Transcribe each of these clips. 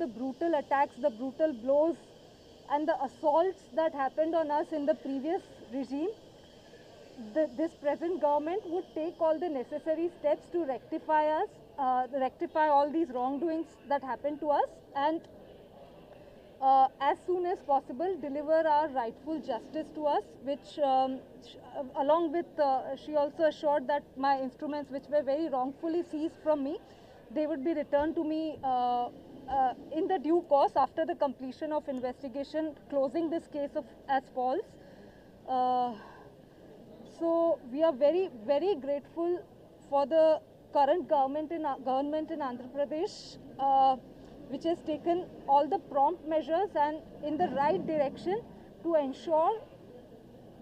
the brutal attacks, the brutal blows, and the assaults that happened on us in the previous regime, this present government would take all the necessary steps to rectify all these wrongdoings that happened to us, and as soon as possible deliver our rightful justice to us, which along with she also assured that my instruments which were very wrongfully seized from me, they would be returned to me in the due course after the completion of investigation closing this case as false. So we are very, very grateful for the current government in Andhra Pradesh, which has taken all the prompt measures and in the right direction to ensure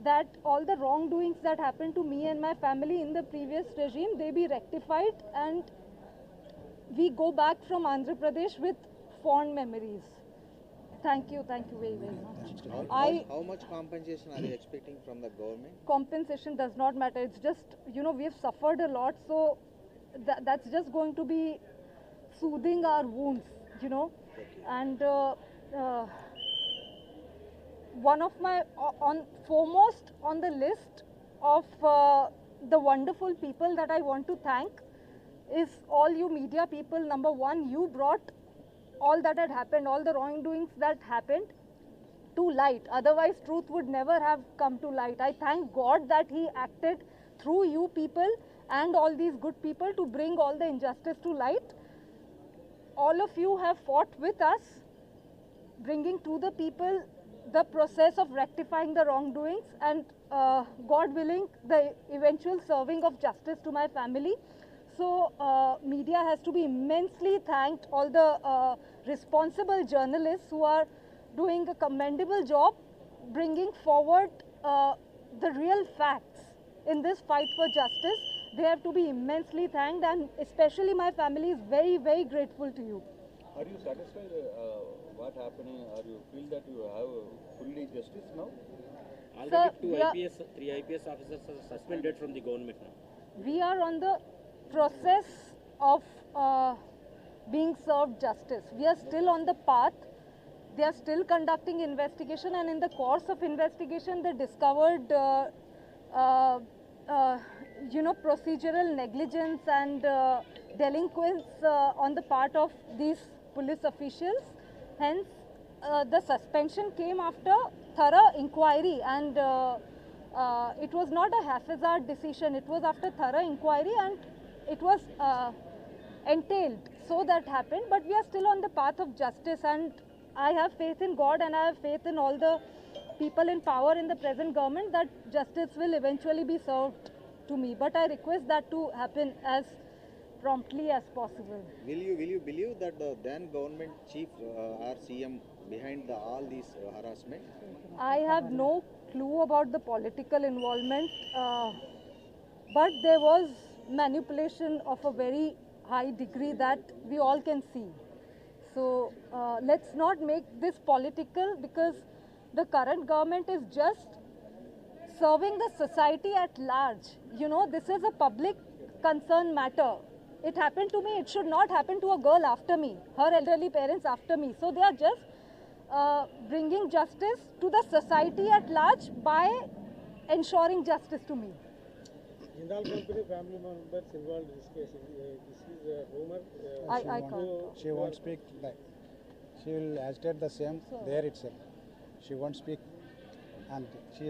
that all the wrongdoings that happened to me and my family in the previous regime, they be rectified and we go back from Andhra Pradesh with fond memories. Thank you very, very much. How much compensation are you expecting from the government? Compensation does not matter. It's just, we have suffered a lot, so that's just going to be soothing our wounds, And one of my, foremost on the list of the wonderful people that I want to thank is all you media people. Number one, you brought all that had happened, all the wrongdoings that happened to light. Otherwise, truth would never have come to light. I thank God that He acted through you people and all these good people to bring all the injustice to light. All of you have fought with us, bringing to the people the process of rectifying the wrongdoings and God willing, the eventual serving of justice to my family. So media has to be immensely thanked, all the responsible journalists who are doing a commendable job bringing forward the real facts in this fight for justice. They have to be immensely thanked, and especially my family is very, very grateful to you. Are you satisfied what happening? Are you feel that you have fully justice now? Already three IPS officers are suspended from the government now. We are on the process of being served justice. We are still on the path. They are still conducting investigation, and in the course of investigation they discovered procedural negligence and delinquents on the part of these police officials. Hence the suspension came after thorough inquiry, and it was not a haphazard decision. It was after thorough inquiry, and it was entailed. So that happened, but we are still on the path of justice, and I have faith in God and I have faith in all the people in power in the present government that justice will eventually be served to me. But I request that to happen as promptly as possible. Will you believe that the then government chief or CM behind all these harassment? I have no clue about the political involvement, but there was manipulation of a very high degree that we all can see. So let's not make this political, because the current government is just serving the society at large. This is a public concern matter. It happened to me. It should not happen to a girl after me, her elderly parents after me. So they are just bringing justice to the society at large by ensuring justice to me. Jindal Company family members involved in this case. This is a rumor. I can't. She won't speak like. She will agitate the same there itself. She won't speak, and she is